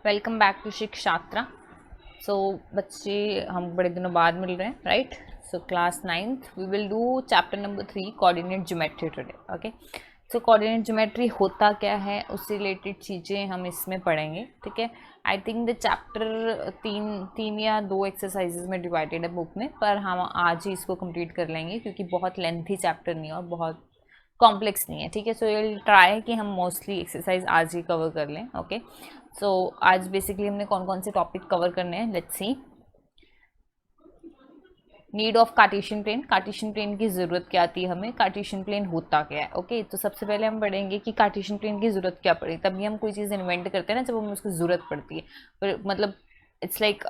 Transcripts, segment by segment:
Welcome back to Shikshatra. So बच्चे हम बड़े दिनों बाद मिल रहे हैं, right? So class 9th we will do chapter number 3 coordinate geometry today. Okay, so coordinate geometry होता क्या है, उससे रिलेटेड चीज़ें हम इसमें पढ़ेंगे। ठीक है, आई थिंक द चैप्टर तीन या दो एक्सरसाइजेज में डिवाइडेड है बुक में, पर हम आज ही इसको कंप्लीट कर लेंगे क्योंकि बहुत लेंथी चैप्टर नहीं है और बहुत कॉम्प्लेक्स नहीं है। ठीक है, सो ये ट्राई कि हम मोस्टली एक्सरसाइज आज ही कवर कर लें। ओके, सो आज बेसिकली हमने कौन कौन से टॉपिक कवर करने हैं, let's see. Need of Cartesian plane, Cartesian plane की ज़रूरत क्या आती है हमें, कार्टेशियन प्लेन होता क्या है। ओके, तो सबसे पहले हम पढ़ेंगे कि कार्टेशियन प्लेन की ज़रूरत क्या पड़ी। तभी हम कोई चीज़ इन्वेंट करते हैं ना, जब हमें उसकी ज़रूरत पड़ती है। पर मतलब it's like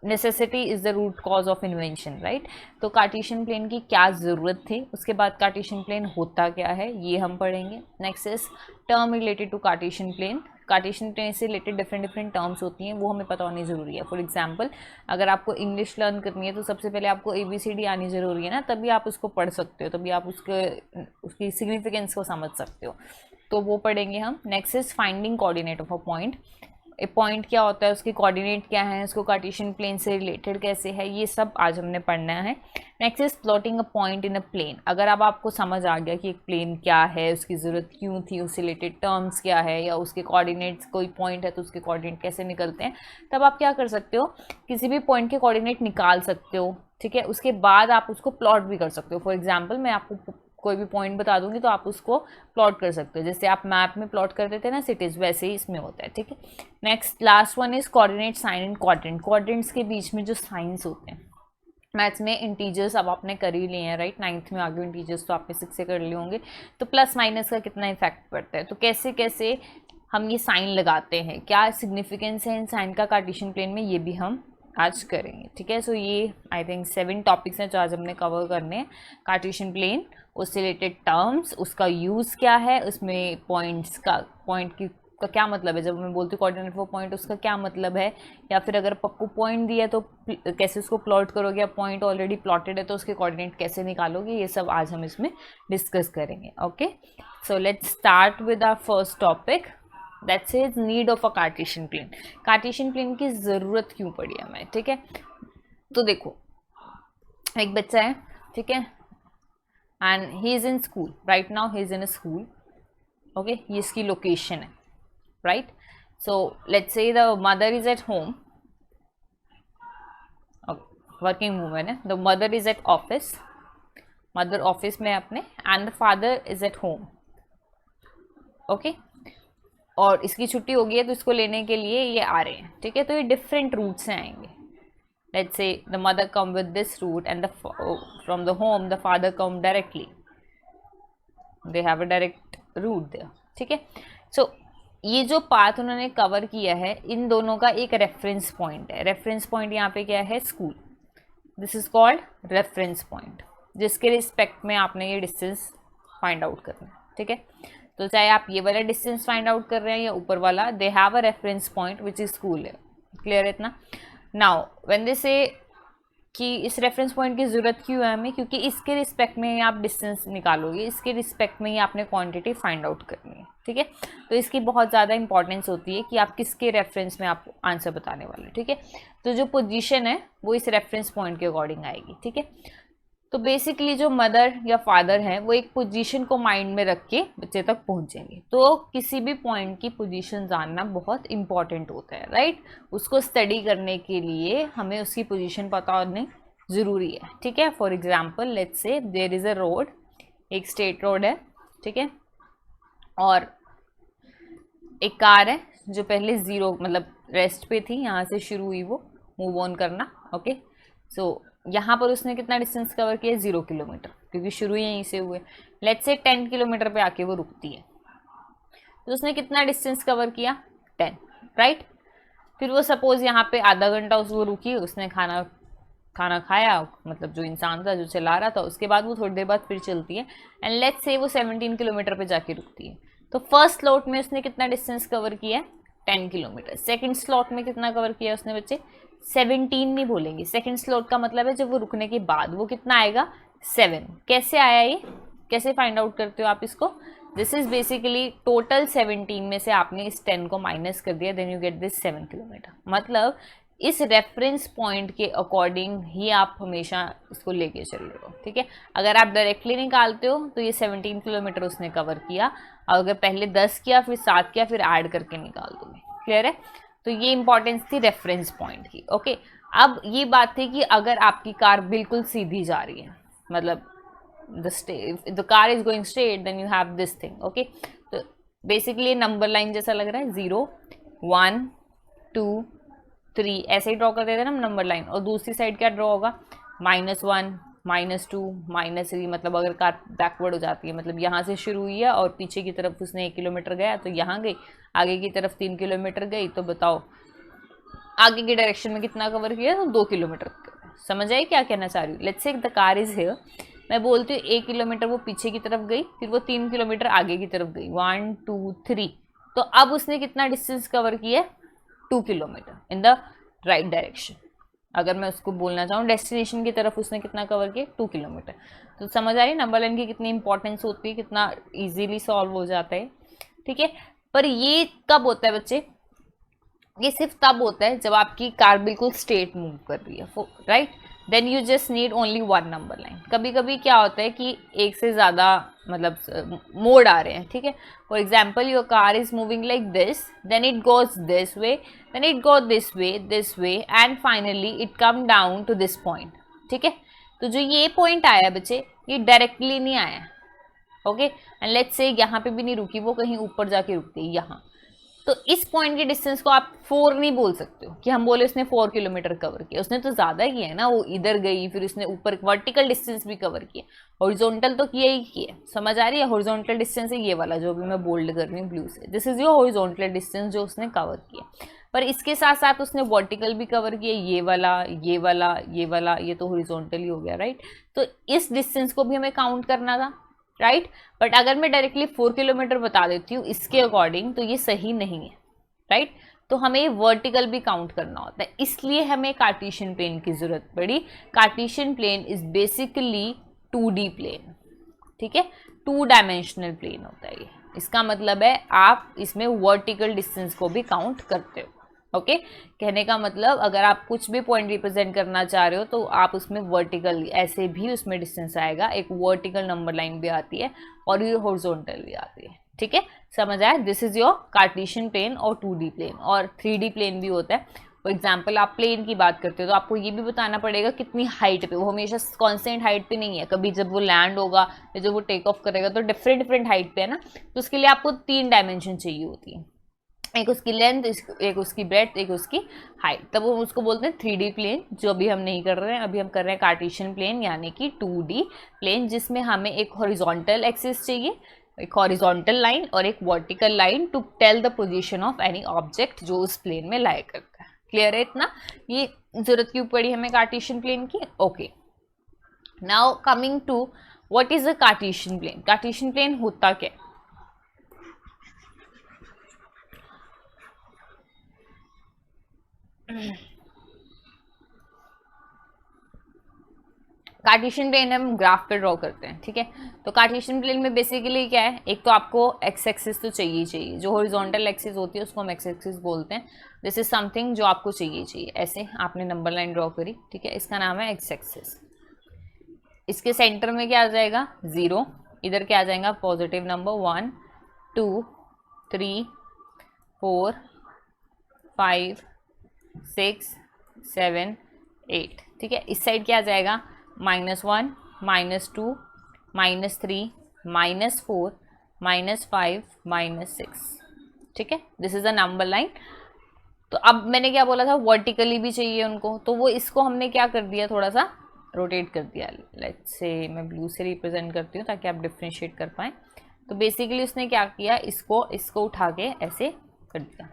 necessity is the root cause of invention, right? तो कार्टेशियन प्लेन की क्या ज़रूरत थी, उसके बाद कार्टेशियन प्लेन होता क्या है ये हम पढ़ेंगे। Next is term related to Cartesian plane. Cartesian plane से रिलेटेड डिफरेंट टर्म्स होती हैं, वो हमें पता होनी ज़रूरी है। फॉर एग्जांपल, अगर आपको इंग्लिश लर्न करनी है तो सबसे पहले आपको ABCD आनी ज़रूरी है ना, तभी आप उसको पढ़ सकते हो, तभी आप उसकी सिग्निफिकेंस को समझ सकते हो। तो वो पढ़ेंगे हम। Next is finding coordinate of a point. A point क्या होता है, उसके कोऑर्डिनेट क्या है, उसको कार्टेशियन प्लेन से रिलेटेड कैसे है, ये सब आज हमने पढ़ना है। Next is plotting a point in a plane. अगर अब आपको समझ आ गया कि एक प्लेन क्या है, उसकी ज़रूरत क्यों थी, उससे रिलेटेड टर्म्स क्या है, या उसके कोऑर्डिनेट्स, कोई पॉइंट है तो उसके कोऑर्डिनेट कैसे निकलते हैं, तब आप क्या कर सकते हो, किसी भी पॉइंट के कोऑर्डिनेट निकाल सकते हो। ठीक है, उसके बाद आप उसको प्लॉट भी कर सकते हो। फॉर एग्जाम्पल, मैं आपको कोई भी पॉइंट बता दूंगी तो आप उसको प्लॉट कर सकते हो, जैसे आप मैप में प्लॉट कर देते हैं ना सिटीज़, वैसे ही इसमें होता है। ठीक है, next last one is coordinate sign and quadrant. Quadrants के बीच में जो साइंस होते हैं, मैथ्स में इंटीजर्स अब आपने कर ही लिए हैं, राइट? 9th में आ गए इंटीजर्स, तो आपने 6 से कर लिए होंगे। तो प्लस माइनस का कितना इफेक्ट पड़ता है, तो कैसे कैसे हम ये साइन लगाते हैं, क्या सिग्निफिकेंस है इन साइन का कार्टेशियन प्लेन में, ये भी हम आज करेंगे। ठीक है, सो ये आई थिंक 7 टॉपिक्स हैं जो आज हमने कवर करने हैं। कार्टेशियन प्लेन, उससे रिलेटेड टर्म्स, उसका यूज़ क्या है, उसमें पॉइंट्स का, पॉइंट की का क्या मतलब है, जब मैं बोलती हूँ कोऑर्डिनेट फॉर पॉइंट उसका क्या मतलब है, या फिर अगर आपको पॉइंट दिया तो कैसे उसको प्लॉट करोगे, या पॉइंट ऑलरेडी प्लॉटेड है तो उसके कोऑर्डिनेट कैसे निकालोगे, ये सब आज हम इसमें डिस्कस करेंगे। Okay, so let's start with our first topic, that's is need of a Cartesian plane. Cartesian plane की ज़रूरत क्यों पड़ी हमें? ठीक है, तो देखो, एक बच्चा है, ठीक है, and he is in school right now, he is in a school. Okay, ये इसकी लोकेशन है, right? So let's say the mother is at home, working women है, the mother is at office, mother office में अपने, and the father is at home. Okay, और इसकी छुट्टी हो गई है तो इसको लेने के लिए ये आ रहे हैं। ठीक है, तो ये डिफरेंट रूट से आएंगे। Let's say the mother come with this route and from the home the father come directly, they have a direct route there. ठीक है, सो ये जो पाथ उन्होंने कवर किया है, इन दोनों का एक रेफरेंस पॉइंट है। रेफरेंस पॉइंट यहाँ पे क्या है, school. This is called reference point, जिसके रिस्पेक्ट में आपने ये डिस्टेंस फाइंड आउट करना है। ठीक है, तो चाहे आप ये वाला डिस्टेंस फाइंड आउट कर रहे हैं या ऊपर वाला, दे have a reference point which is school है। क्लियर है इतना? नाउ व्हेन दे से कि इस रेफरेंस पॉइंट की ज़रूरत क्यों है हमें, क्योंकि इसके रिस्पेक्ट में आप डिस्टेंस निकालोगे, इसके रिस्पेक्ट में ही आपने क्वांटिटी फाइंड आउट करनी है। ठीक है, तो इसकी बहुत ज़्यादा इंपॉर्टेंस होती है कि आप किसके रेफरेंस में आप आंसर बताने वाले। ठीक है, तो जो पोजीशन है वो इस रेफरेंस पॉइंट के अकॉर्डिंग आएगी। ठीक है, तो बेसिकली जो मदर या फादर हैं वो एक पोजीशन को माइंड में रख के बच्चे तक पहुंचेंगे। तो किसी भी पॉइंट की पोजीशन जानना बहुत इंपॉर्टेंट होता है, राइट? उसको स्टडी करने के लिए हमें उसकी पोजीशन पता होनी ज़रूरी है। ठीक है, for example let's say there is a road, एक स्टेट रोड है, ठीक है, और एक कार है जो पहले ज़ीरो मतलब रेस्ट पे थी, यहाँ से शुरू हुई वो मूव ऑन करना। ओके, सो यहाँ पर उसने कितना डिस्टेंस कवर किया, 0 किलोमीटर, क्योंकि शुरू यहीं से हुए। लेट्स से 10 किलोमीटर पे आके वो रुकती है, तो उसने कितना डिस्टेंस कवर किया, 10, राइट? फिर वो सपोज यहाँ पे आधा घंटा उसको रुकी, उसने खाना खाया, मतलब जो इंसान था जो चला रहा था, उसके बाद वो थोड़ी देर बाद फिर चलती है, एंड लेट्स से वो 17 किलोमीटर पे जाके रुकती है। तो फर्स्ट स्लॉट में उसने कितना डिस्टेंस कवर किया है, 10 किलोमीटर। सेकेंड स्लॉट में कितना कवर किया उसने बच्चे, 17 नहीं बोलेंगे, सेकेंड स्लॉट का मतलब है जब वो रुकने के बाद वो कितना आएगा, 7। कैसे आया ये, कैसे फाइंड आउट करते हो आप इसको, दिस इज बेसिकली टोटल 17 में से आपने इस 10 को माइनस कर दिया, then you get this 7 kilometre. मतलब इस रेफरेंस पॉइंट के अकॉर्डिंग ही आप हमेशा इसको लेके चल रहे हो, ठीक है। अगर आप डायरेक्टली निकालते हो तो ये 17 किलोमीटर उसने कवर किया, और अगर पहले 10 किया फिर 7 किया फिर ऐड करके निकाल दोगे। क्लियर है? तो ये इंपॉर्टेंस थी रेफरेंस पॉइंट की। ओके, अब ये बात थी कि अगर आपकी कार बिल्कुल सीधी जा रही है, मतलब the car is going straight, then you have this thing. Okay, तो बेसिकली ये नंबर लाइन जैसा लग रहा है, 0 1 2 3 ऐसे ही ड्रॉ कर देते हैं ना नंबर लाइन। और दूसरी साइड क्या ड्रॉ होगा, -1 -2 -3, मतलब अगर कार बैकवर्ड हो जाती है, मतलब यहाँ से शुरू हुई है और पीछे की तरफ उसने 1 किलोमीटर गया तो यहाँ गई, आगे की तरफ 3 किलोमीटर गई, तो बताओ आगे की डायरेक्शन में कितना कवर किया, तो 2 किलोमीटर। समझ आई क्या कहना चाह रही हूँ? Let's say the car is here, मैं बोलती हूँ 1 किलोमीटर वो पीछे की तरफ गई, फिर वो 3 किलोमीटर आगे की तरफ गई, 1 2 3, तो अब उसने कितना डिस्टेंस कवर किया, 2 kilometre in the right direction. अगर मैं उसको बोलना चाहूँ डेस्टिनेशन की तरफ उसने कितना कवर किया, 2 किलोमीटर। तो समझ आ रही नंबर लाइन की कितनी इंपॉर्टेंस होती है, कितना इजीली सॉल्व हो जाता है, ठीक है। पर ये कब होता है बच्चे, ये सिर्फ तब होता है जब आपकी कार बिल्कुल स्ट्रेट मूव कर रही है, right, then you just need only 1 number line. कभी कभी क्या होता है कि एक से ज़्यादा मतलब मोड आ रहे हैं, ठीक है। For example your car is moving like this, then it goes this way, then it go this way and finally it come down to this point, ठीक है। तो जो ये पॉइंट आया बच्चे, ये डायरेक्टली नहीं आया, ओके, एंड लेट्स से यहाँ पे भी नहीं रुकी, वो कहीं ऊपर जाके रुकती है यहाँ। तो इस पॉइंट की डिस्टेंस को आप 4 नहीं बोल सकते हो कि हम बोले उसने 4 किलोमीटर कवर किया, उसने तो ज़्यादा किया है ना, वो इधर गई फिर उसने ऊपर वर्टिकल डिस्टेंस भी कवर किया, हॉरिजॉन्टल तो किया ही किया। समझ आ रही है? हॉरिजॉन्टल डिस्टेंस है ये वाला जो भी मैं बोल्ड कर रही हूँ ब्लू से, this is your horizontal distance जो उसने कवर किया। पर इसके साथ साथ उसने वर्टिकल भी कवर किया, ये वाला ये वाला ये वाला, ये तो हॉरिजॉन्टल ही हो गया, राइट। तो इस डिस्टेंस को भी हमें काउंट करना था, राइट। बट अगर मैं डायरेक्टली 4 किलोमीटर बता देती हूँ इसके अकॉर्डिंग, तो ये सही नहीं है, राइट। तो हमें वर्टिकल भी काउंट करना होता है, इसलिए हमें कार्टेशियन प्लेन की जरूरत पड़ी। Cartesian plane is basically 2D plane, ठीक है, 2 डायमेंशनल प्लेन होता है ये। इसका मतलब है आप इसमें वर्टिकल डिस्टेंस को भी काउंट करते हो, ओके। कहने का मतलब अगर आप कुछ भी पॉइंट रिप्रेजेंट करना चाह रहे हो तो आप उसमें वर्टिकल ऐसे भी उसमें डिस्टेंस आएगा, एक वर्टिकल नंबर लाइन भी आती है और ये हॉरिजॉन्टल भी आती है, ठीक है। समझ आया? This is your Cartesian plane और 2D प्लेन, और 3D प्लेन भी होता है। फॉर एग्जाम्पल आप प्लेन की बात करते हो तो आपको ये भी बताना पड़ेगा कितनी हाइट पे, वो हमेशा कॉन्स्टेंट हाइट पे नहीं है, कभी जब वो लैंड होगा या जब वो टेक ऑफ करेगा तो डिफरेंट डिफरेंट हाइट पे है ना, तो उसके लिए आपको 3 डायमेंशन चाहिए होती है, एक उसकी लेंथ, एक उसकी ब्रेड्थ, एक उसकी हाइट, तब वो उसको बोलते हैं 3D प्लेन, जो अभी हम नहीं कर रहे हैं। अभी हम कर रहे हैं कार्टेशियन प्लेन यानी कि 2D प्लेन, जिसमें हमें एक हॉरिजॉन्टल एक्सिस चाहिए, एक हॉरिजॉन्टल लाइन और एक vertical line to tell the position of any object जो उस प्लेन में लाई करता है। क्लियर है इतना? ये जरूरत क्यों पड़ी हमें कार्टेशियन प्लेन की? Okay, now coming to what is a Cartesian plane. Cartesian plane होता क्या है? कार्टेशियन प्लेन हम ग्राफ पे ड्रॉ करते हैं, ठीक है। तो कार्टेशियन प्लेन में बेसिकली क्या है, एक तो आपको एक्स एक्सिस तो चाहिए ही चाहिए, जो हॉरिजॉन्टल एक्सिस होती है उसको हम एक्स एक्सिस बोलते हैं। दिस इज समथिंग जो आपको चाहिए। ऐसे आपने नंबर लाइन ड्रॉ करी, ठीक है, इसका नाम है एक्स एक्सिस। इसके सेंटर में क्या आ जाएगा, 0, इधर क्या आ जाएगा पॉजिटिव नंबर 1 2 3 4 5 6 7 8, ठीक है। इस साइड क्या आ जाएगा, -1 -2 -3 -4 -5 -6, ठीक है। This is a number line. तो अब मैंने क्या बोला था, वर्टिकली भी चाहिए उनको, तो वो इसको हमने क्या कर दिया, थोड़ा सा रोटेट कर दिया। लेट्स से मैं ब्लू से रिप्रेजेंट करती हूँ ताकि आप डिफ्रेंशिएट कर पाएँ। तो बेसिकली उसने क्या किया, इसको उठा के ऐसे कर दिया।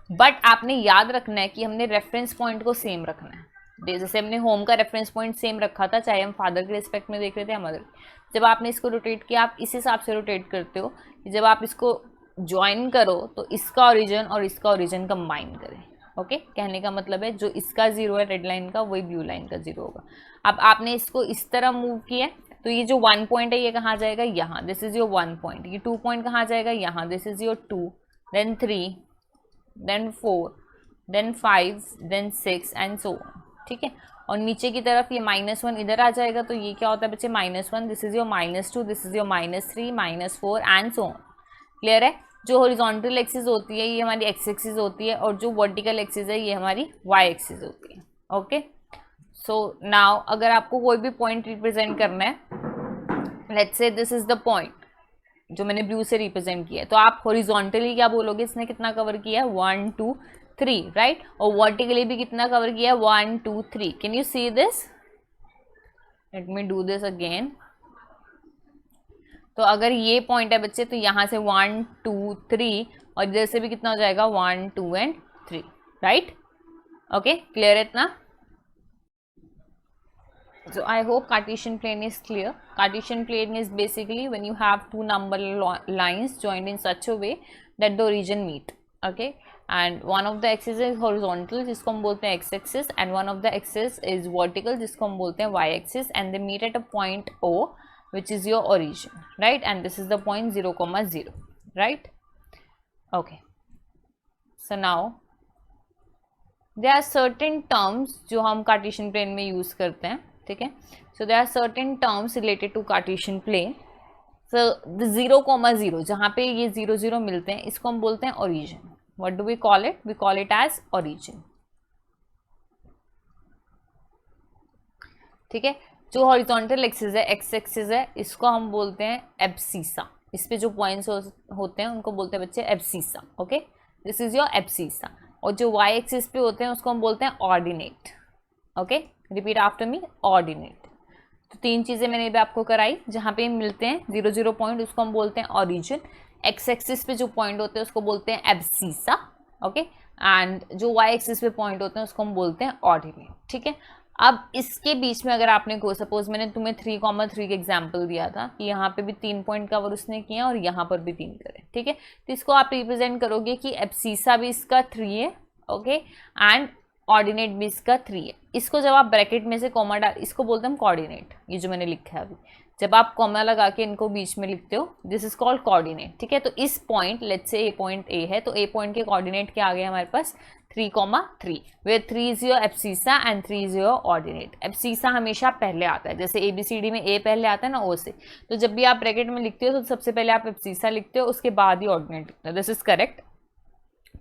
बट आपने याद रखना है कि हमने रेफरेंस पॉइंट को सेम रखना है। जैसे हमने होम का रेफरेंस पॉइंट सेम रखा था, चाहे हम फादर के रिस्पेक्ट में देख रहे थे या मदर। जब आपने इसको रोटेट किया, आप इस हिसाब से रोटेट करते हो कि जब आप इसको ज्वाइन करो तो इसका ओरिजिन और इसका ओरिजिन कंबाइन करें, ओके। कहने का मतलब है जो इसका 0 है रेड लाइन का, वही ब्लू लाइन का 0 होगा। अब आपने इसको इस तरह मूव किया तो ये जो 1 पॉइंट है ये कहाँ जाएगा, यहाँ, दिस इज योर 1 पॉइंट। ये 2 पॉइंट कहाँ जाएगा, यहाँ, this is your 2, then 3, then 4, then 5, then 6 and so on, ठीक है। और नीचे की तरफ ये -1 इधर आ जाएगा, तो ये क्या होता है बच्चे, -1, this is your -2, this is your -3, -4 and so on. Clear है। जो हॉरिजॉन्टल एक्सिस होती है ये हमारी एक्स एक्सिस होती है, और जो वर्टिकल एक्सिस है ये हमारी वाई एक्सिस होती है। ओके, सो नाउ अगर आपको कोई भी पॉइंट रिप्रेजेंट करना है, let's say this is the point जो मैंने ब्लू से रिप्रेजेंट किया है, तो आप हॉरिजॉन्टली क्या बोलोगे, इसने कितना कवर किया है, 1 2 3, राइट। और वर्टिकली भी कितना कवर किया है, 1 2 3। Can you see this, let me do this again. तो अगर ये पॉइंट है बच्चे, तो यहाँ से 1 2 3, और इधर से भी कितना हो जाएगा, 1 2 एंड 3, राइट। ओके, क्लियर है इतना। So I hope Cartesian plane is clear. Cartesian plane is basically when you have two number lines joined in such a way that the origin meet. Okay, and one of the axis is horizontal जिसको हम बोलते हैं x axis, and one of the axis is vertical जिसको हम बोलते हैं y axis, and they meet at a point O which is your origin, right, and this is the point 0, 0, right. Okay, so now there are certain terms जो हम Cartesian plane में use करते हैं, ठीक है। So there are certain terms related to Cartesian plane. So the 0, 0 जहाँ पे ये 0 0 मिलते हैं, इसको हम बोलते हैं origin. What do we call it, we call it as origin, ठीक है। जो हॉरिजॉन्टल एक्सिस है, एक्स एक्सिस है, इसको हम बोलते हैं एब्सिसा। इस पे जो पॉइंट्स होते हैं उनको बोलते हैं बच्चे abscissa. Okay, this is your abscissa. और जो वाई एक्सिस पे होते हैं उसको हम बोलते हैं ordinate. Okay, repeat after me, ordinate. तो 3 चीज़ें मैंने भी आपको कराई, जहाँ पे मिलते हैं 0 0 पॉइंट उसको हम बोलते हैं ऑरिजिन। एक्स एक्सिस पे जो पॉइंट होते हैं उसको बोलते हैं एब्सिसा। ओके, एंड जो वाई एक्सिस पे पॉइंट होते हैं उसको हम बोलते हैं ऑर्डिनेट, ठीक है। अब इसके बीच में अगर आपने को सपोज मैंने तुम्हें 3, 3 का एग्जाम्पल दिया था कि यहाँ पे भी 3 पॉइंट कवर उसने किया और यहाँ पर भी 3 करे, ठीक है। तो इसको आप रिप्रेजेंट करोगे कि एब्सिसा भी इसका 3 है, ओके, एंड ऑर्डिनेट भी इसका 3 है। इसको जब आप ब्रैकेट में से कॉमा डाल, इसको बोलते हैं कोऑर्डिनेट। ये जो मैंने लिखा है अभी, जब आप कॉमा लगा के इनको बीच में लिखते हो, दिस इज कॉल्ड कोऑर्डिनेट, ठीक है। तो इस point, let's say A point A है, तो ए पॉइंट के कोऑर्डिनेट क्या आ गए हमारे पास, 3, 3, where 3 is your abscissa and 3 is your ordinate. Abscissa हमेशा पहले आता है, जैसे ABCD में ए पहले आता है ना, ओ से। तो जब भी आप ब्रैकेट में लिखते हो तो सबसे पहले आप एब्सिसा लिखते हो, उसके बाद ही ऑर्डिनेट लिखते हो। This is correct.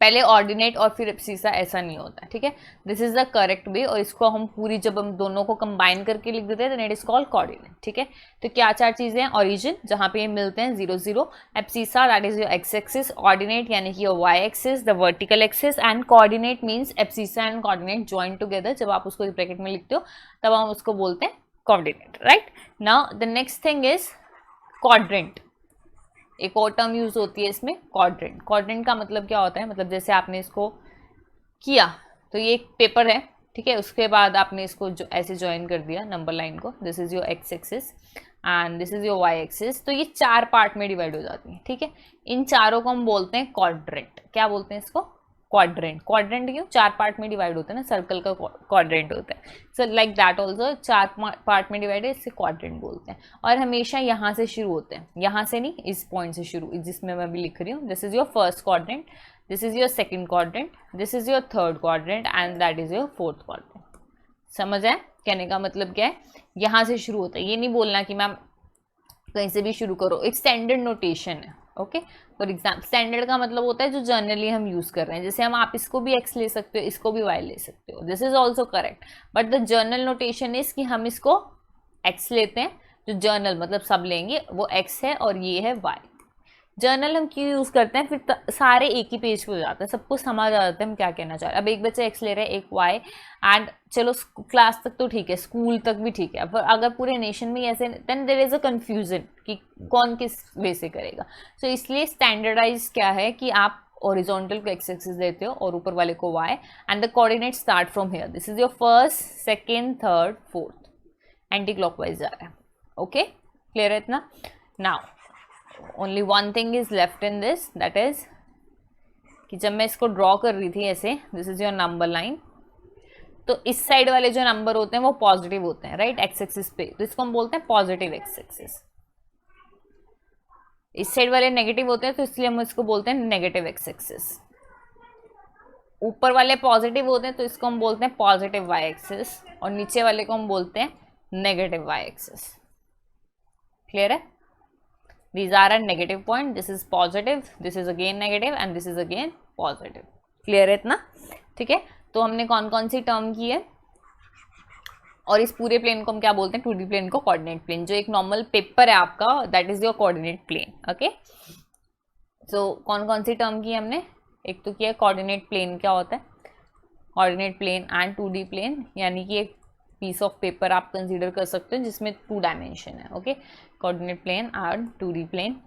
पहले ऑर्डिनेट और फिर एब्सिसा, ऐसा नहीं होता, ठीक है। This is the correct way. और इसको हम पूरी, जब हम दोनों को कंबाइन करके लिख देते हैं, then it is called coordinate, ठीक है। तो क्या 4 चीजें हैं, ओरिजिन जहाँ पे ये मिलते हैं 0 0, abscissa that is your x axis, ordinate यानी कि your y axis, the vertical axis, and coordinate means abscissa and coordinate join together. जब आप उसको ब्रैकेट में लिखते हो तब हम उसको बोलते हैं coordinate, right. Now the next thing is quadrant. एक और टर्म यूज होती है इसमें, क्वाड्रेंट। क्वाड्रेंट का मतलब क्या होता है, मतलब जैसे आपने इसको किया, तो ये एक पेपर है, ठीक है, उसके बाद आपने इसको जो ऐसे ज्वाइन कर दिया नंबर लाइन को, this is your x axis and this is your y axis. तो ये 4 पार्ट में डिवाइड हो जाती है, ठीक है। इन चारों को हम बोलते हैं क्वाड्रेंट। क्या बोलते हैं इसको, क्वाड्रेंट। क्वाड्रेंट क्यों, 4 पार्ट में डिवाइड होता है ना, सर्कल का क्वाड्रेंट होता है। So like that also 4 part में डिवाइड है, इससे क्वाड्रेंट बोलते हैं। और हमेशा यहाँ से शुरू होते हैं, यहाँ से नहीं, इस पॉइंट से शुरू, जिसमें मैं अभी लिख रही हूँ। This is your first quadrant, this is your second quadrant, this is your third quadrant and that is your fourth quadrant. समझ आए, कहने का मतलब क्या है, यहाँ से शुरू होता है। ये नहीं बोलना कि मैम कहीं से भी शुरू करो, एक स्टैंडर्ड नोटेशन है। ओके, फॉर एग्जाम्पल स्टैंडर्ड का मतलब होता है जो जनरली हम यूज कर रहे हैं, जैसे हम आप इसको भी एक्स ले सकते हो, इसको भी वाई ले सकते हो, this is also correct, but the journal notation is कि हम इसको एक्स लेते हैं, जो जर्नल मतलब सब लेंगे वो एक्स है और ये है वाई। जर्नल हम क्यों यूज़ करते हैं, फिर सारे एक ही पेज पे हो जाते हैं, सबको समझ आ जाता है हम क्या कहना चाह रहे हैं। अब एक बच्चा एक्स ले रहा है, एक वाई, एंड चलो क्लास तक तो ठीक है, स्कूल तक भी ठीक है, पर अगर पूरे नेशन में ऐसे, then there is a confusion कि कौन किस वे से करेगा। सो इसलिए स्टैंडर्डाइज क्या है कि आप हॉरिजॉन्टल को एक्स एक्सिस देते हो और ऊपर वाले को y, and the coordinate start from here, this is your first, second, third, fourth, anti clockwise जा रहा है। ओके, क्लियर है इतना। Now only one thing is left in this, that is कि जब मैं इसको ड्रॉ कर रही थी ऐसे, this is your number line, तो इस साइड वाले जो नंबर होते हैं वो पॉजिटिव होते हैं, राइट, एक्स एक्सिस पे, तो इसको हम बोलते हैं पॉजिटिव एक्स एक्सिस। इस साइड वाले नेगेटिव होते हैं तो इसलिए हम इसको बोलते हैं नेगेटिव एक्स एक्सिस। ऊपर वाले पॉजिटिव होते हैं तो इसको हम बोलते हैं पॉजिटिव वाई एक्सिस, और नीचे वाले को हम बोलते हैं नेगेटिव वाई एक्सिस। क्लियर है? These are a negative point, this is positive, this is again negative and this is again positive. Clear है इतना? ठीक है, तो हमने कौन कौन सी टर्म की है, और इस पूरे प्लेन को हम क्या बोलते हैं, 2D प्लेन को कोऑर्डिनेट प्लेन। जो एक नॉर्मल पेपर है आपका, that is your coordinate plane. Okay, so कौन कौन सी टर्म की हमने, एक तो किया कोऑर्डिनेट प्लेन क्या होता है, coordinate plane and 2D plane, यानी कि एक पीस ऑफ पेपर आप कंसीडर कर सकते हो जिसमें 2 डायमेंशन है। Okay, coordinate plane and 2D plane,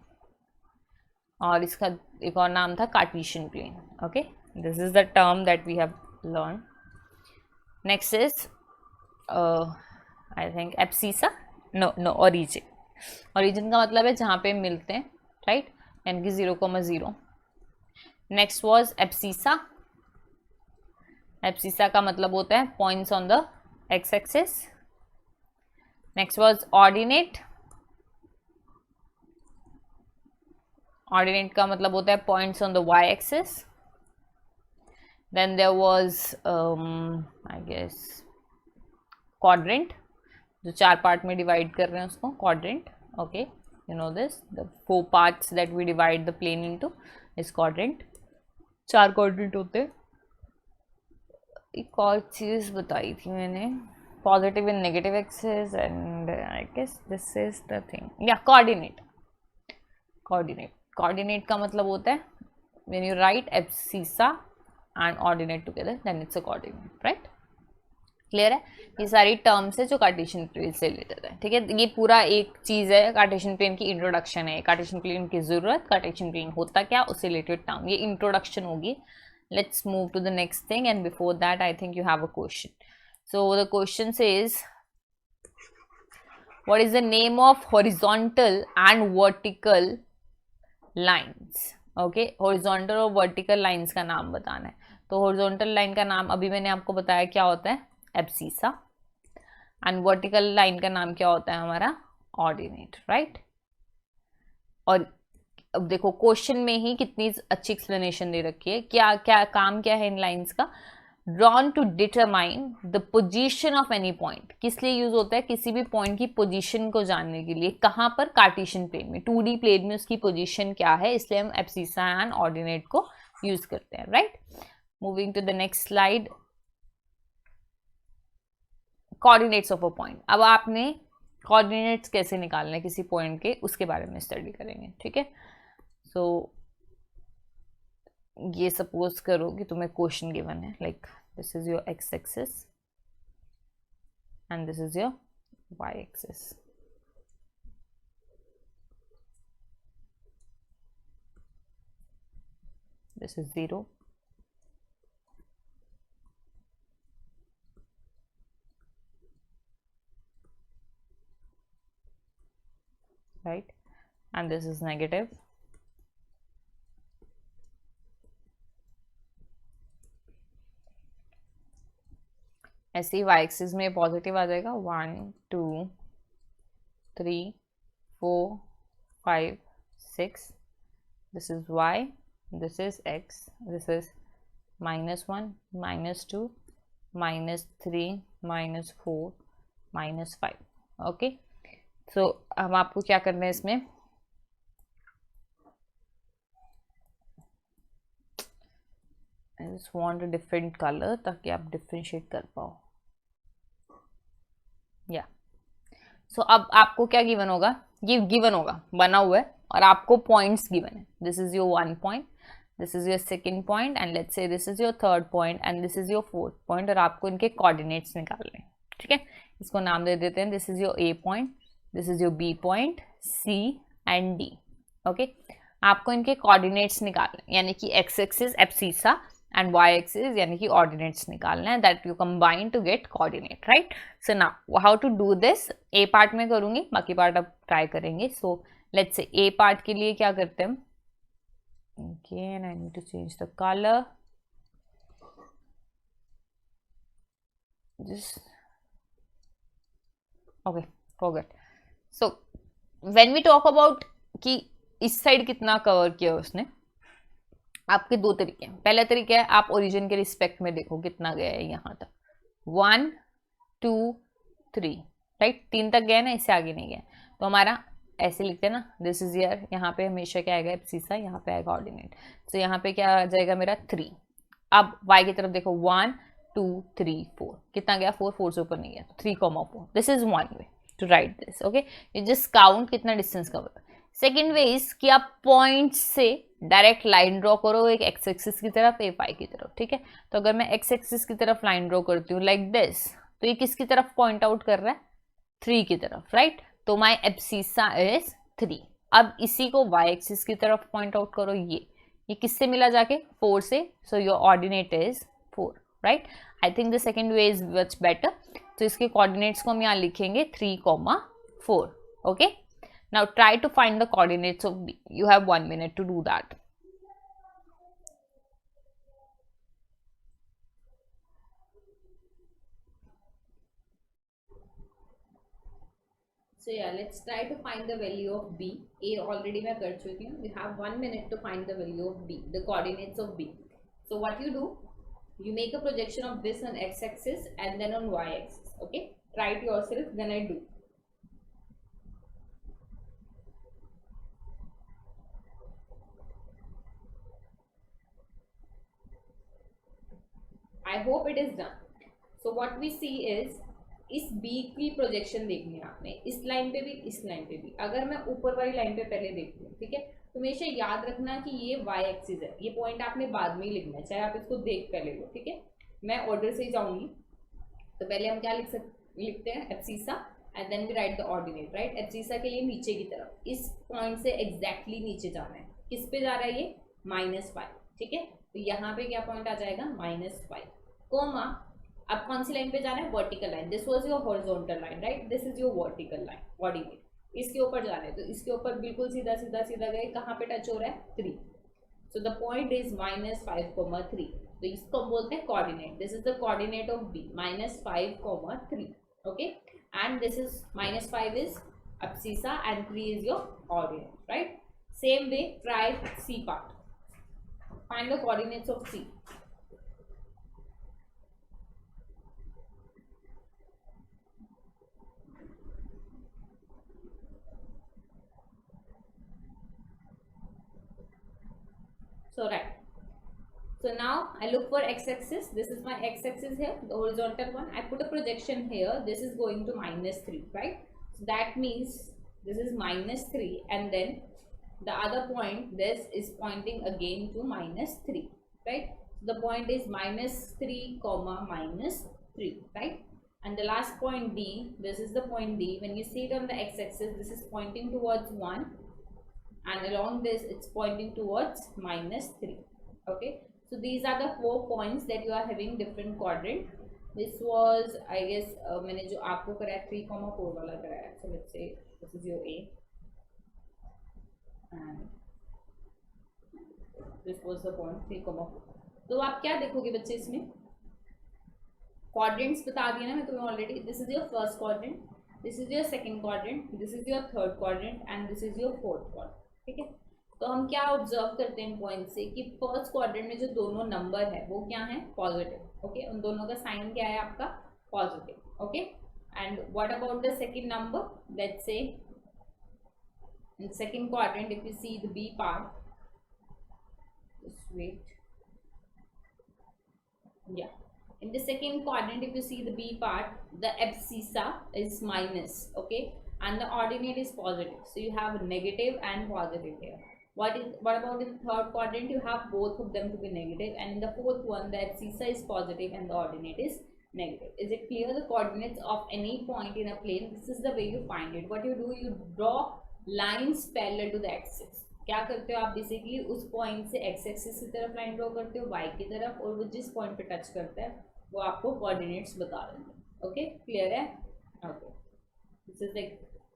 और इसका एक और नाम था Cartesian plane. Okay, this is the term that we have learn. Next is I think abscissa, no origin. Origin का मतलब है जहाँ पे मिलते हैं, राइट, यानी कि 0,0। Next was abscissa. एब्सिसा का मतलब होता है points on the x axis. Next was ordinate. Ordinate का मतलब होता है points on the y axis. Then there was I guess quadrant, जो 4 पार्ट में डिवाइड कर रहे हैं उसको quadrant. Okay, you know this, the 4 parts that we divide the plane into is quadrant. 4 quadrant होते हैं। एक और चीज बताई थी मैंने, positive and negative axis, and I guess this is the thing, या कोऑर्डिनेट। कोऑर्डिनेट का मतलब होता है when you write abscissa and ordinate together then it's a coordinate, right. Clear है? ये सारी टर्म्स है जो कार्टेशियन प्लेन से रिलेटेड है। ठीक है, ये पूरा एक चीज़ है, कार्टेशियन प्लेन की इंट्रोडक्शन है। कार्टेशियन प्लेन की ज़रूरत, कार्टेशियन प्लेन होता क्या, उससे रिलेटेड टर्म, ये इंट्रोडक्शन होगी। Let's move to the next thing, and before that I think you have a question. So the question says what is the name of horizontal and vertical lines? Okay, horizontal और vertical lines का नाम बताना है। तो horizontal line का नाम अभी मैंने आपको बताया क्या होता है, एब्सिसा, एंड वर्टिकल लाइन का नाम क्या होता है हमारा, ऑर्डिनेट, राइट। और अब देखो क्वेश्चन में ही कितनी अच्छी एक्सप्लेनेशन दे रखी है, क्या क्या काम क्या है इन लाइंस का। Drawn to determine the position of any point, किस लिए यूज होता है, किसी भी पॉइंट की पोजीशन को जानने के लिए। कहाँ पर, कार्टेशियन प्लेन में, 2D प्लेन में उसकी पोजीशन क्या है, इसलिए हम एब्सिसा एंड ऑर्डिनेट को यूज करते हैं, right. Moving to the next slide, coordinates of a point. अब आपने कोऑर्डिनेट्स कैसे निकालने किसी पॉइंट के, उसके बारे में स्टडी करेंगे। ठीक है, सो ये सपोज करो कि तुम्हें क्वेश्चन गिवन है, like this is your x axis and this is your y axis. This is 0, right, and this is negative, ऐसे ही y एक्सिस में पॉजिटिव आ जाएगा, 1 2 3 4 5 6, this is y, this is x, this is -1 -2 -3 -4 -5। Okay, सो हम आपको क्या करना है इसमें, I just want a different color ताकि आप डिफ्रेंशिएट कर पाओ। या सो अब आपको क्या गिवन होगा, ये गिवन होगा, बना हुआ है, और आपको पॉइंट्स गिवन है। This is your 1 point, this is your 2nd point, and let's say this is your 3rd point, and this is your 4th point, और आपको इनके कोऑर्डिनेट्स निकालने हैं। ठीक है, इसको नाम दे देते हैं, this is your A point, this is your B point, C and D। Okay, आपको इनके कोऑर्डिनेट्स निकालने, यानी कि x axis abscissa and y axis यानी कि ऑर्डिनेट्स निकालना है, that you combine to get coordinate, right. So now how to do this, A part में करूंगी, बाकी पार्ट अब ट्राई करेंगे। सो लेट्स से ए पार्ट के लिए क्या करते हैं हम, again I need to change the colour, just okay, forget. So when we talk about कि इस साइड कितना कवर किया उसने, आपके दो तरीके हैं. पहला तरीका है आप ओरिजिन के रिस्पेक्ट में देखो कितना गया है यहाँ तक, 1 2 3, राइट, 3 तक गया ना, इससे आगे नहीं गया. तो हमारा ऐसे लिखते हैं ना, दिस इज ईयर, यहाँ पे हमेशा क्या आएगा एब्सिसा, यहाँ पे आएगा ऑर्डिनेट. तो यहाँ पे क्या आ जाएगा मेरा 3. अब y की तरफ देखो 1 2 3 4, कितना गया 4, 4 से ऊपर नहीं गया, 3,4. This is one way to write this. Okay, you just count कितना distance cover. Second way is कि आप पॉइंट से डायरेक्ट लाइन ड्रॉ करो, एक एक्स एक्सिस की तरफ, एक वाई की तरफ. ठीक है, तो अगर मैं एक्स एक्सिस की तरफ लाइन ड्रॉ करती हूँ लाइक दिस, तो ये किसकी तरफ पॉइंट आउट कर रहा है, 3 की तरफ, राइट. तो माई एब्सिसा इज 3. अब इसी को वाई एक्सिस की तरफ पॉइंट आउट करो, ये किससे मिला जाके, 4 से. So your ordinate is 4, right. I think the second way is much better. तो इसके कोऑर्डिनेट्स को हम यहाँ लिखेंगे 3,4. Okay, now try to find the coordinates of B. You have 1 minute to do that. So yeah, let's try to find the value of B. A already मैं कर चुकी हूँ. You have 1 minute to find the value of B, the coordinates of B. So what you do, you make a projection of this on x-axis and then on y-axis. Okay, try it yourself. Then I do. I hope it is done. So what we see is, इस B की projection देखनी है आपने, इस line पे भी, इस line पे भी. अगर मैं ऊपर वाली लाइन पे पहले देखती हूँ, ठीक है, तो हमेशा याद रखना कि ये y एक्सिस है. ये पॉइंट आपने बाद में ही लिखना है, चाहे आप इसको देख पहले लो. ठीक है, मैं ऑर्डर से ही जाऊंगी. तो पहले हम क्या लिखते हैं, abscissa, and then we write the ordinate, right. Abscissa के लिए नीचे की तरफ, इस पॉइंट से एग्जैक्टली नीचे जाना है. किस पे जा रहा है ये, -5. ठीक है, तो यहाँ पे क्या पॉइंट आ जाएगा, -5, कोमा. अब कौन सी लाइन पे जाना है, vertical line. This was your horizontal line, right. This is your vertical line, ordinate. इसके ऊपर जाना है, तो इसके ऊपर बिल्कुल सीधा सीधा सीधा गए, कहाँ पे टच हो रहा है, 3. So the point is -5,3. तो इसको हम बोलते हैं coordinate. This is the coordinate of B, -5,3. Okay, and this is -5 is abscissa and 3 is your ordinate, right. Same way try C part. Find the coordinates of C. So right, so now I look for x-axis. This is my x-axis here, the horizontal one. I put a projection here. This is going to -3, right. So that means this is -3, and then the other point, this is pointing again to -3, right. So the point is -3, -3, right. And the last point D, this is the point D. When you see it on the x-axis, this is pointing towards 1, and along this it's pointing towards -3. Okay, so these are the 4 points that you are having different quadrant. This was, I guess, मैंने जो आपको कराया 3,4 वाला कराया. So let's say this is your A, and this was the point 3,4. तो आप क्या देखोगे बच्चे इसमें, quadrants बता दिए ना मैं तुम्हें already. This is your first quadrant, this is your second quadrant, this is your third quadrant, and this is your fourth quadrant. ठीक है, तो हम क्या ऑब्जर्व करते हैं पॉइंट से कि फर्स्ट क्वाड्रेंट में जो दोनों नंबर है वो क्या है, पॉजिटिव. ओके, उन दोनों का साइन क्या है आपका, positive. Okay, and what about the second number, let's say in second quadrant if you see the B part, just wait, या in the second quadrant if you see the B part, the abscissa is minus, okay, and the ordinate is positive. So you have negative and positive here. What about in the third quadrant, you have both of them to be negative, and in the fourth one the abscissa is positive and the ordinate is negative. Is it clear? The coordinates of any point in a plane, this is the way you find it. What you do, you draw lines parallel to the axis. क्या करते हो आप, basically उस point से x axis की तरफ line draw करते हो, वाई की तरफ, और वो जिस पॉइंट पे टच करता है वो आपको कोऑर्डिनेट्स बता देंगे. ओके, क्लियर है. Okay, this is the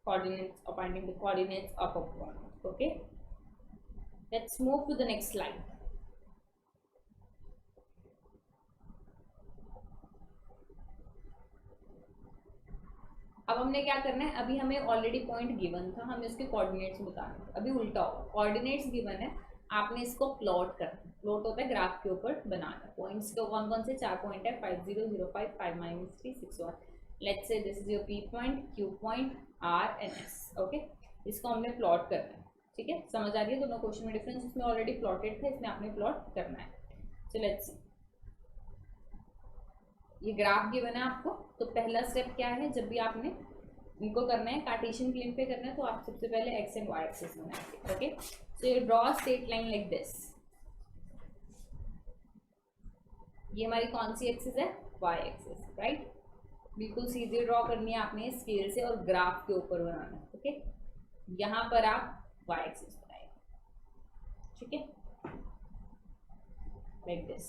coordinates of finding the coordinates of a point. Okay, let's move to the next slide. अब हमने क्या करना है, अभी हमें ऑलरेडी पॉइंट गिवन था, हमें उसके कोऑर्डिनेट्स बताने थे। अभी उल्टा होगा, कोऑर्डिनेट्स गिवन है, आपने इसको प्लॉट करना है। प्लॉट होता है ग्राफ के ऊपर बनाना। पॉइंट्स के कौन कौन से 4 पॉइंट है, 5 0 0 5 5 -3 6 1। Let's say this is your P point, Q point, R and S. Okay, इसको हमने प्लॉट करना है। ठीक है, समझ आ रही है दोनों क्वेश्चन में डिफरेंस? इसमें ऑलरेडी प्लॉटेड था, इसमें आपने प्लॉट करना है। सो लेट्स सी, ये ग्राफ गिवन है आपको। तो पहला स्टेप क्या है, जब भी आपने इनको करना है कार्टेशियन प्लेन पे करना है, तो आप सबसे पहले एक्स एंड वाई एक्सिस बनाएंगे। Okay, so you draw straight line like this. ये हमारी कौन सी एक्सिस है, वाई एक्सिस, राइट। बिल्कुल सीधी ड्रॉ करनी है आपने स्केल से और ग्राफ के ऊपर बनाना है। ओके, यहाँ पर आप वाई एक्सिस बनाएंगे। ठीक है, लाइक दिस।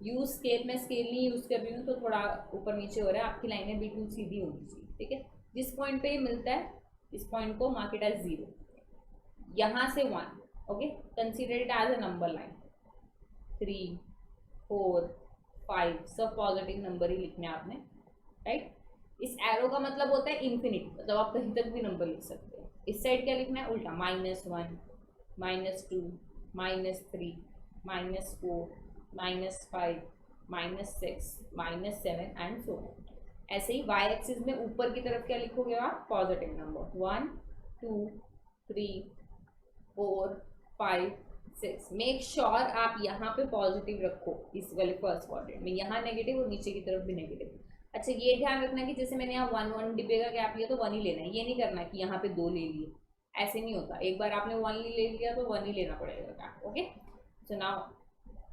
यूज स्केल, मैं स्केल नहीं यूज कर रही हूँ तो थोड़ा ऊपर नीचे हो रहा है, आपकी लाइनें बिल्कुल सीधी होनी चाहिए। ठीक है, जिस पॉइंट पे ये मिलता है इस पॉइंट को मार्क इट एज 0, यहाँ से 1। Okay, consider it as a number line. 3 4 5 सब पॉजिटिव नंबर ही लिखने आपने, राइट। इस एरो का मतलब होता है इन्फिनिटी, मतलब आप कहीं तक भी नंबर लिख सकते हो। इस साइड क्या लिखना है, उल्टा, -1 -2 -3 -4 -5 -6 -7 एंड सो ऑन। ऐसे ही वाई एक्सिस में ऊपर की तरफ क्या लिखोगे आप, पॉजिटिव नंबर 1 2 3 4 5 6। मेक श्योर आप यहाँ पे पॉजिटिव रखो इस वाले फर्स्ट क्वाड्रेंट में, यहाँ नेगेटिव और नीचे की तरफ भी नेगेटिव। अच्छा, ये ध्यान रखना कि जैसे मैंने यहाँ 1 1 डिब्बे का गैप लिया तो 1 ही लेना है, ये नहीं करना कि यहाँ पे 2 ले लिए, ऐसे नहीं होता। एक बार आपने 1 ले लिया तो 1 ही लेना पड़ेगा gap. Okay, so now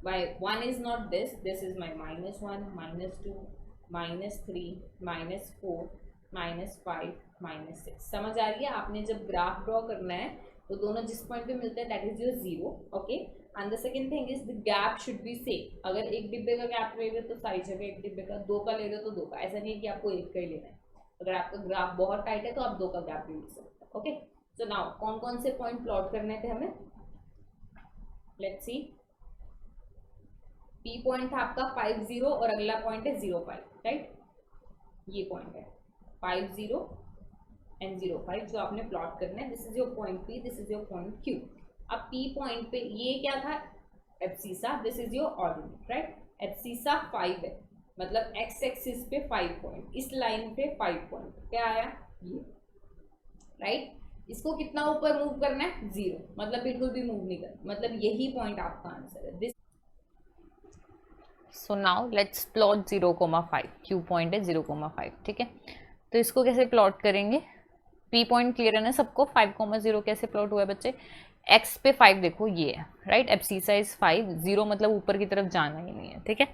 by 1 is not this, this is my -1 -2 -3 -4 -5 -6। समझ आ रही है? आपने जब ग्राफ ड्रॉ करना है तो दोनों जिस पॉइंट पे मिलते हैं that is your 0। Okay, and the second thing is the gap should be same. अगर एक डिब्बे का गैप ले रहे हो तो सारी जगह एक डिब्बे का, 2 का ले रहे हो तो 2 का। ऐसा नहीं है कि आपको एक का ही लेना है। अगर आपका ग्राफ बहुत टाइट है तो आप 2 का गैप भी ले सकते हो। ओके, सो नाउ कौन कौन से पॉइंट प्लॉट करने थे हमें, लेट्स सी। पी पॉइंट था आपका 5 0 और अगला पॉइंट है 0 5, राइट। ये पॉइंट है 5 0 एंड 0 5 जो आपने प्लॉट करना है। This is your point P, this is your point Q. अब पी पॉइंट पे ये क्या था, abscissa, this is your ordinate, right. Abscissa 5 है, मतलब एक्स एक्सिस पे 5 पॉइंट, इस लाइन पे 5 पॉइंट क्या आया, ये, राइट। इसको कितना ऊपर मूव करना है, 0, मतलब बिल्कुल भी मूव नहीं करना, मतलब यही पॉइंट आपका आंसर है। This so now let's plot 0,5। Q point है 0,5। ठीक है, तो इसको कैसे प्लॉट करेंगे, पी पॉइंट क्लियर है ना सबको। 5,0 कैसे प्लॉट हुआ है बच्चे, एक्स पे 5 देखो ये है, राइट। एब्सिसा इज 5, 0 मतलब ऊपर की तरफ जाना ही नहीं है। ठीक है,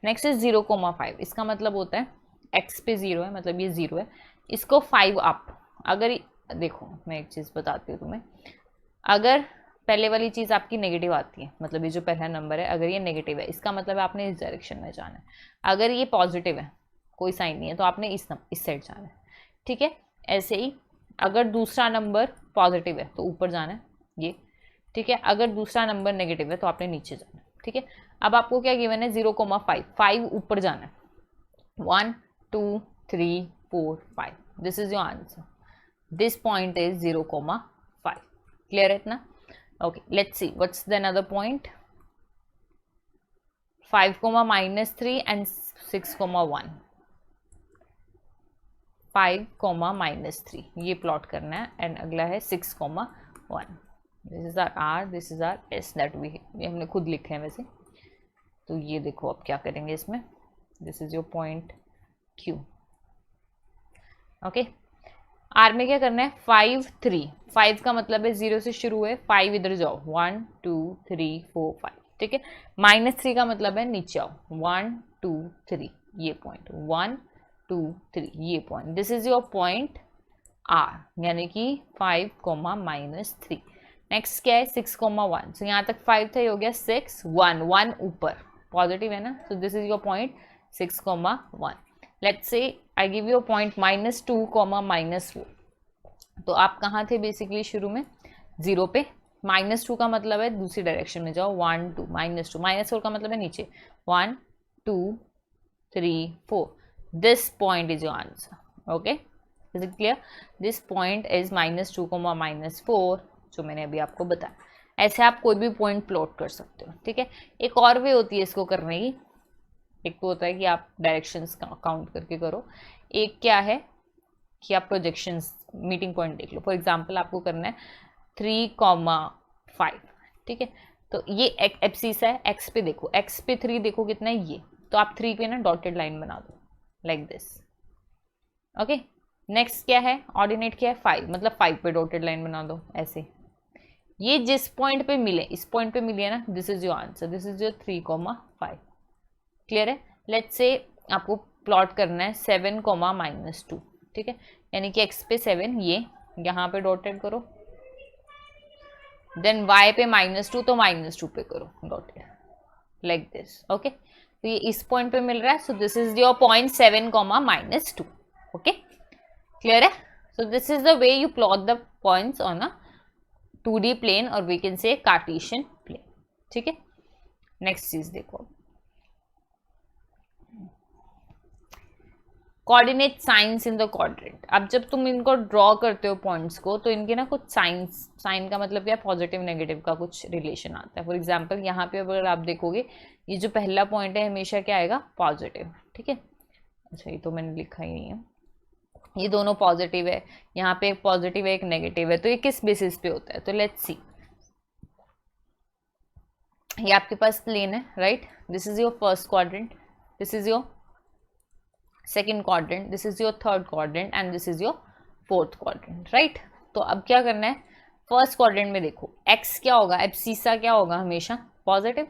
नेक्स्ट इज 0,5। इसका मतलब होता है एक्स पे 0 है, मतलब ये 0 है, इसको 5 अप। अगर देखो मैं एक चीज़ बताती हूँ तुम्हें, अगर पहले वाली चीज़ आपकी नेगेटिव आती है, मतलब ये जो पहला नंबर है अगर ये नेगेटिव है, इसका मतलब है आपने इस डायरेक्शन में जाना है। अगर ये पॉजिटिव है, कोई साइन नहीं है, तो आपने इस साइड जाना है। ठीक है, ऐसे ही अगर दूसरा नंबर पॉजिटिव है तो ऊपर जाना है ये। ठीक है, अगर दूसरा नंबर नेगेटिव है तो आपने नीचे जाना है। ठीक है, अब आपको क्या गिवन है, 0,5, 5 ऊपर जाना है। 1 2 3 4 5, this is your answer. This point is 0,5। Clear है इतना? Okay, let's see what's the another point. 5, -3 and 6,1। 5, -3 ये प्लॉट करना है, एंड अगला है 6,1। This is R R, this is R S, that we, ये हमने खुद लिखे हैं वैसे। तो ये देखो अब क्या करेंगे इसमें, this is your point Q. Okay, R में क्या करना है, 5 3, 5 का मतलब है 0 से शुरू है, 5 इधर जाओ, 1 2 3 4 5। ठीक है, -3 का मतलब है नीचे आओ, 1 2 3 ये पॉइंट, 1 2 3 ये point. This is your point R, यानी कि 5, -3। नेक्स्ट क्या है, 6,1। सो यहाँ तक 5 था, ये हो गया 6 1 1 ऊपर, पॉजिटिव है ना, सो this is your point 6,1। Let's say I give you point -2, -4। तो आप कहाँ थे बेसिकली शुरू में, 0 पे। -2 का मतलब है दूसरी डायरेक्शन में जाओ, 1 2 -2, -4 का मतलब है नीचे, 1 2 3 4। This point is your answer. Okay, is it clear? This point is -2, -4, जो मैंने अभी आपको बताया। ऐसे आप कोई भी पॉइंट प्लॉट कर सकते हो, ठीक है। एक और वे होती है इसको करने की, एक तो होता है कि आप डायरेक्शंस काउंट करके करो, एक क्या है कि आप प्रोजेक्शंस मीटिंग पॉइंट देख लो। फॉर एग्जांपल आपको करना है 3,5, ठीक है। तो ये एब्सिस है, एक्स पे देखो, एक्स पे 3 देखो कितना है ये, तो आप 3 पे ना डॉटेड लाइन बना दो लाइक दिस। ओके, नेक्स्ट क्या है, ऑर्डिनेट क्या है 5, मतलब 5 पे डॉटेड लाइन बना दो ऐसे। ये जिस पॉइंट पे मिले, इस पॉइंट पे मिले ना, this is your answer, this is your 3,5। Clear है? लेट्स से आपको प्लॉट करना है 7, -2, ठीक है। यानी कि एक्स पे 7, ये यहाँ पे डॉटेड करो, देन वाई पे -2, तो -2 पे करो डॉटेड लाइक दिस। ओके, तो ये इस पॉइंट पे मिल रहा है, so this is your point 7, -2। Okay, clear है? So this is the way you plot the points on a 2D plane, और we can say cartesian plane, ठीक है। नेक्स्ट चीज देखो, coordinate signs in the quadrant. अब जब तुम इनको ड्रॉ करते हो पॉइंट्स को, तो इनके ना कुछ साइंस, साइन का मतलब क्या, पॉजिटिव नेगेटिव का कुछ रिलेशन आता है। फॉर एग्जांपल यहाँ पे अगर आप देखोगे, ये जो पहला पॉइंट है हमेशा क्या आएगा, पॉजिटिव, ठीक है। अच्छा, ये तो मैंने लिखा ही नहीं है, ये दोनों पॉजिटिव है, यहाँ पे एक पॉजिटिव है एक नेगेटिव है, तो ये किस बेसिस पे होता है, तो लेट्स सी। ये आपके पास प्लेन है, right, this is your first quadrant, this is your second quadrant, this is your third quadrant, and this is your fourth quadrant, right. तो अब क्या करना है, फर्स्ट क्वाड्रेंट में देखो एक्स क्या होगा, एब्सिसा क्या होगा, हमेशा पॉजिटिव,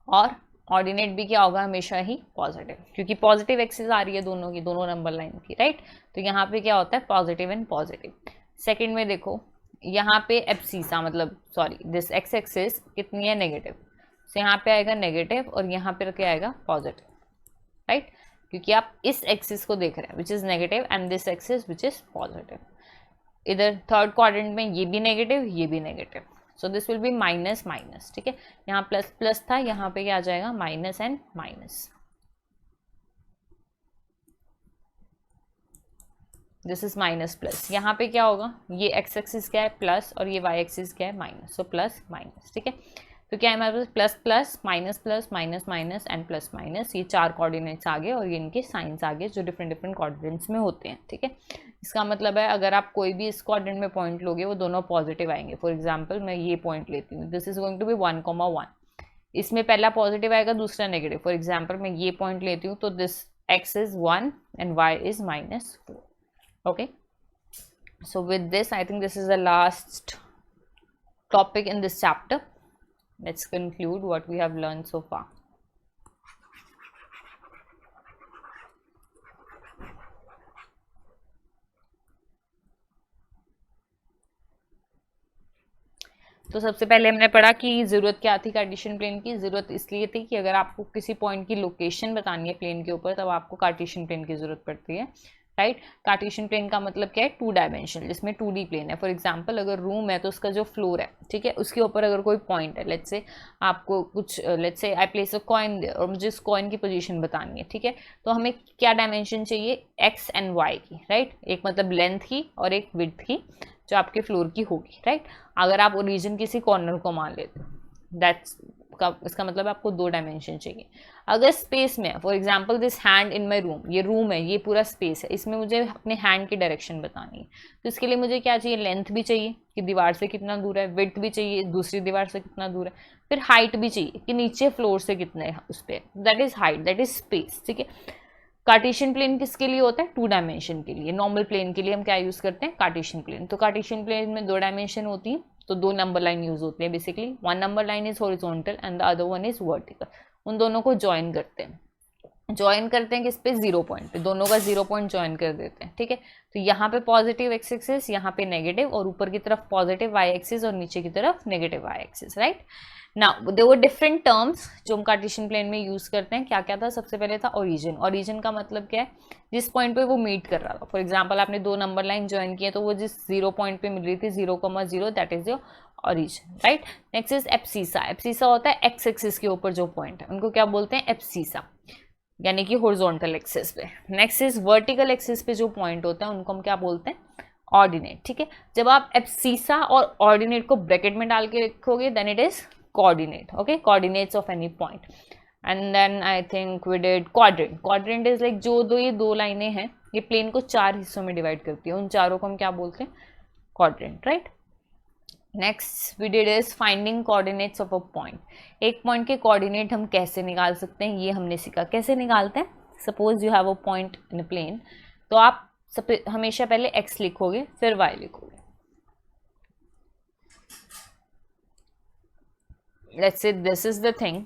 और ऑर्डिनेट भी क्या होगा, हमेशा ही पॉजिटिव, क्योंकि पॉजिटिव एक्सिस आ रही है दोनों की, दोनों नंबर लाइन की, राइट। तो यहाँ पे क्या होता है, पॉजिटिव एंड पॉजिटिव। सेकेंड में देखो, यहाँ पे एब्सिसा मतलब सॉरी दिस एक्स एक्सिस कितनी है, नेगेटिव, तो यहाँ पे आएगा नेगेटिव, और यहाँ पे क्या आएगा, पॉजिटिव, राइट, क्योंकि आप इस एक्सिस को देख रहे हैं which is negative, and this axis which is positive. इधर थर्ड क्वाड्रेंट में ये भी नेगेटिव, ये भी negative, so this will be minus minus, ठीक है। यहाँ प्लस प्लस था, यहाँ पे क्या आ जाएगा, minus and minus, this is minus plus. यहाँ पे क्या होगा, ये एक्स एक्सिस क्या है प्लस, और ये वाई एक्सिस क्या है माइनस, सो प्लस माइनस, ठीक है। तो क्या है हमारे पास, plus plus minus minus minus and plus minus, ये 4 कोऑर्डिनेट्स आ गए, और ये इनके साइंस आ गए जो डिफरेंट डिफरेंट कोऑर्डिनेट्स में होते हैं, ठीक है। इसका मतलब है अगर आप कोई भी इस कोऑर्डिनेट में पॉइंट लोगे, वो दोनों पॉजिटिव आएंगे। फॉर एग्जाम्पल मैं ये पॉइंट लेती हूँ, this is going to be 1,1, इसमें पहला पॉजिटिव आएगा, दूसरा नेगेटिव। फॉर एग्जाम्पल मैं ये पॉइंट लेती हूँ, तो this x is 1 and y is -4। Okay, so with this I think this is the last topic in this chapter. Let's conclude what we have learned so far. तो सबसे पहले हमने पढ़ा कि ज़रूरत क्या थी कार्टेशियन प्लेन की। ज़रूरत इसलिए थी कि अगर आपको किसी पॉइंट की लोकेशन बतानी है प्लेन के ऊपर, तब आपको कार्टेशियन प्लेन की ज़रूरत पड़ती है, राइट। कार्टेशियन प्लेन का मतलब क्या है, 2 डायमेंशनल, जिसमें 2D प्लेन है। फॉर एग्जांपल अगर रूम है, तो उसका जो फ्लोर है, ठीक है, उसके ऊपर अगर कोई पॉइंट है, लेट्स से आपको कुछ, let's say I place a coin और मुझे इस कॉइन की पोजीशन बतानी है, ठीक है। तो हमें क्या डायमेंशन चाहिए, एक्स एंड वाई की, राइट। एक मतलब लेंथ की और एक विड्थ की, जो आपके फ्लोर की होगी, राइट। अगर आप ओरिजिन किसी कॉर्नर को मान लेते हो, दैट्स का इसका मतलब है आपको 2 डायमेंशन चाहिए। अगर स्पेस में, for example this hand in my room, ये रूम है, ये पूरा स्पेस है, इसमें मुझे अपने हैंड की डायरेक्शन बतानी है, तो इसके लिए मुझे क्या चाहिए, लेंथ भी चाहिए कि दीवार से कितना दूर है, विड्थ भी चाहिए दूसरी दीवार से कितना दूर है, फिर हाइट भी चाहिए कि नीचे फ्लोर से कितने है उस पर, that is height, that is space, ठीक है। कार्टेशियन प्लेन किसके लिए होता है, 2 डायमेंशन के लिए। नॉर्मल प्लेन के लिए हम क्या यूज करते हैं, कार्टेशियन प्लेन। तो कार्टेशियन प्लेन में 2 डायमेंशन होती है, तो 2 नंबर लाइन यूज होती है basically. 1 number line is horizontal and the other one is vertical. उन दोनों को ज्वाइन करते हैं, ज्वाइन करते हैं किस पे, 0 पॉइंट पे, दोनों का 0 पॉइंट ज्वाइन कर देते हैं, ठीक है। तो यहाँ पे पॉजिटिव एक्स एक्सिस, यहाँ पे नेगेटिव, और ऊपर की तरफ पॉजिटिव वाई एक्सिस और नीचे की तरफ negative y axis, right. Now there were different terms जो हम कार्टेशियन प्लेन में यूज करते हैं। क्या क्या था, सबसे पहले था ओरिजिन। ओरिजिन का मतलब क्या है, जिस पॉइंट पे वो मीट कर रहा था। फॉर एग्जांपल आपने 2 नंबर लाइन ज्वाइन किए, तो वो जिस 0 पॉइंट पे मिल रही थी, 0,0, that is your origin, right. Next is abscissa. Abscissa होता है एक्स एक्सिस के ऊपर जो पॉइंट है, उनको क्या बोलते हैं, एब्सिसा। यानी कि हॉरिजॉन्टल एक्सिस पे। नेक्स्ट इज वर्टिकल एक्सिस पे जो पॉइंट होता है उनको हम क्या बोलते हैं, ऑर्डिनेट। ठीक है, जब आप एब्सिसा और ऑर्डिनेट को ब्रैकेट में डाल के लिखोगे then it is coordinate. Okay, coordinates of any point. And then I think we did quadrant. Quadrant is like जो ये दो लाइनें हैं ये प्लेन को 4 हिस्सों में डिवाइड करती है, उन चारों को हम क्या बोलते हैं, quadrant, right. Next we did is finding coordinates of a point. एक पॉइंट के कोऑर्डिनेट हम कैसे निकाल सकते हैं ये हमने सीखा। कैसे निकालते हैं, suppose you have a point in a plane, तो आप हमेशा पहले x लिखोगे फिर y लिखोगे। Let's say this is the thing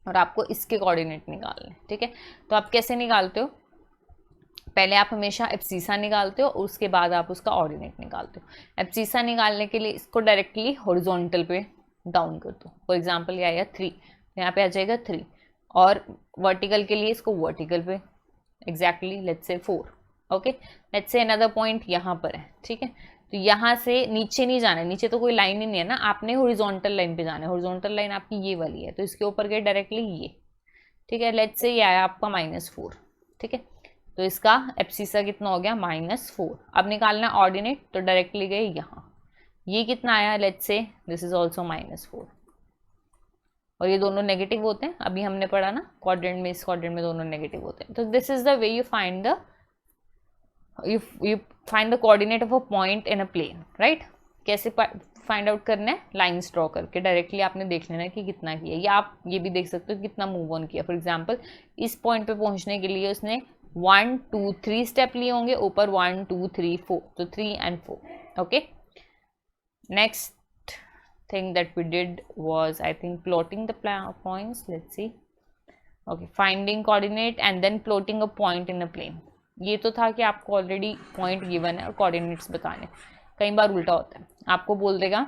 और आपको इसके कोऑर्डिनेट निकालने। ठीक है, तो आप कैसे निकालते हो, पहले आप हमेशा एब्सिसा निकालते हो और उसके बाद आप उसका ऑर्डिनेट निकालते हो। एब्सिसा निकालने के लिए इसको डायरेक्टली हॉरिजॉन्टल पे डाउन कर दो। फॉर एग्जांपल ये आया 3, यहाँ पे आ जाएगा 3, और वर्टिकल के लिए इसको वर्टिकल पे exactly let's say 4। Okay, let's say another point यहाँ पर है। ठीक है, तो यहाँ से नीचे नहीं जाना है, नीचे तो कोई लाइन ही नहीं है ना, आपने हॉरिजॉन्टल लाइन पे जाना है। हॉरिजॉन्टल लाइन आपकी ये वाली है, तो इसके ऊपर गए डायरेक्टली ये। ठीक है, लेट्स से ये आया आपका -4। ठीक है, तो इसका एब्सिसा कितना हो गया, -4। अब निकालना ऑर्डिनेट, तो डायरेक्टली गए यहाँ, ये कितना आया, let's say this is also -4, और ये दोनों नेगेटिव होते हैं। अभी हमने पढ़ा ना क्वाड्रेंट में, इस क्वाड्रेंट में दोनों नेगेटिव होते हैं। तो this is the way you find the coordinate of a point in a plane, right. कैसे फाइंड आउट करना है, लाइन्स ड्रॉ करके डायरेक्टली आपने देख लेना है कि कितना किया, या आप ये भी देख सकते हो कितना मूव ऑन किया। फॉर एग्जांपल इस पॉइंट पे पहुंचने के लिए उसने 1 2 3 स्टेप लिए होंगे, ऊपर 1 2 3 4, तो 3 and 4। Okay, next thing that we did was I think plotting the points. Let's see. Okay, finding coordinate and then plotting a point in a plane. ये तो था कि आपको ऑलरेडी पॉइंट गिवन है और कोऑर्डिनेट्स बताने। कई बार उल्टा होता है, आपको बोल देगा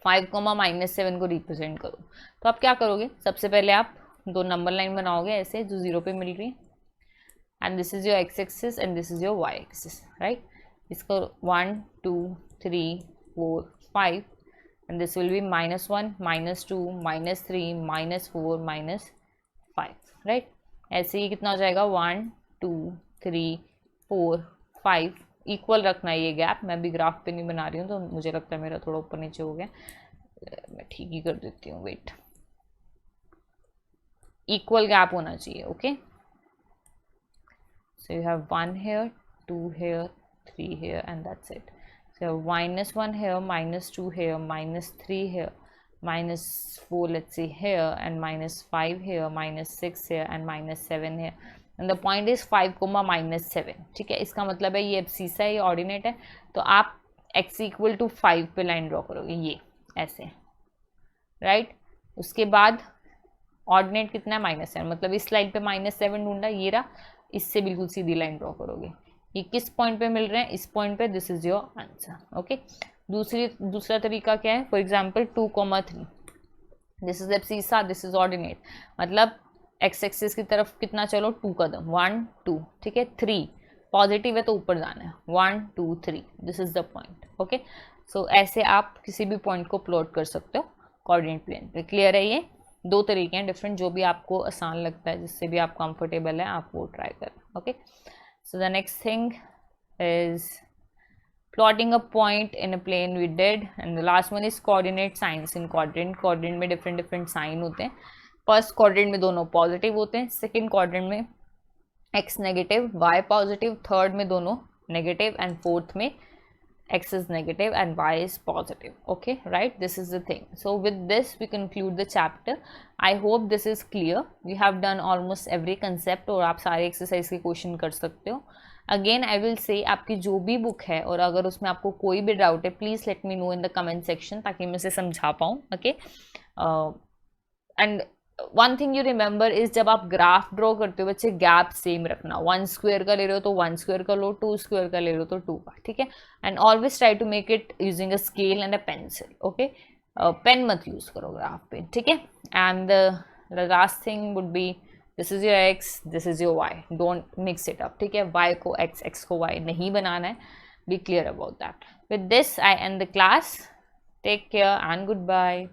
5, -7 को रिप्रेजेंट करो, तो आप क्या करोगे, सबसे पहले आप दो नंबर लाइन बनाओगे ऐसे जो 0 पे मिल रही है, and this is your x axis and this is your y axis, right. इसको 1 2 3 4 5 and this will be -1 -2 -3 -4 -5, right। ऐसे ही कितना हो जाएगा, 1 2 3 4 5। इक्वल रखना है ये गैप, मैं भी ग्राफ पे नहीं बना रही हूँ तो मुझे लगता है मेरा थोड़ा ऊपर नीचे हो गया, मैं ठीक ही कर देती हूँ, वेट। इक्वल गैप होना चाहिए। Okay, so you have 1 here 2 here 3 here and that's it। So -1 here, -2 here, -3 here, -4 let's say here, and -5 here, -6 here and -7 here, and the point is 5, -7। ठीक है, इसका मतलब है ये एब्सिसा है, ये ऑर्डिनेट है, तो आप x = 5 पे लाइन ड्रॉ करोगे, ये ऐसे, राइट। उसके बाद ऑर्डिनेट कितना है, -7, मतलब इस लाइन पे -7 ढूंढा, ये रहा, इससे बिल्कुल सीधी लाइन ड्रॉ करोगे। ये किस पॉइंट पे मिल रहे हैं, इस पॉइंट पे, this is your answer. Okay, दूसरा तरीका क्या है, for example 2, 3, this is abscissa, this is ordinate, मतलब x एक्सिस की तरफ कितना चलो, 2 कदम, 1 2। ठीक है, 3 पॉजिटिव है तो ऊपर जाना है, 1 2 3, this is the point. Okay, so ऐसे आप किसी भी पॉइंट को प्लॉट कर सकते हो कोऑर्डिनेट प्लेन पे। क्लियर है, ये दो तरीके हैं डिफरेंट, जो भी आपको आसान लगता है, जिससे भी आप कंफर्टेबल है आप वो ट्राई करें। Okay, so the next thing is plotting a point in a plane we did, and the last one is coordinate signs in quadrant में different sign होते हैं। फर्स्ट क्वाड्रेंट में दोनों पॉजिटिव होते हैं, सेकंड क्वाड्रेंट में x negative y positive, third में दोनों नेगेटिव, एंड फोर्थ में x is negative and y is positive। okay, right, this is the thing। so with this we conclude the chapter। I hope this is clear। we have done almost every concept और आप सारे exercise के question कर सकते हो। Again I will say आपकी जो भी बुक है और अगर उसमें आपको कोई भी डाउट है please let me know in the comment section, ताकि मैं उसे समझा पाऊँ। Okay, and one thing you remember is जब आप ग्राफ ड्रॉ करते हो बच्चे, गैप सेम रखना। 1 स्क्वायर का ले रहे हो तो 1 स्क्वायर का लो, 2 स्क्वायर का ले रहे हो तो 2 का। ठीक है, and always try to make it using a scale and a pencil. Okay, pen मत यूज करो ग्राफ पे। ठीक है, and the last thing would be this is your x, this is your y, don't mix it up. ठीक है, Y को x, x को Y नहीं बनाना है, be clear about that. With this I end the class, take care and good bye.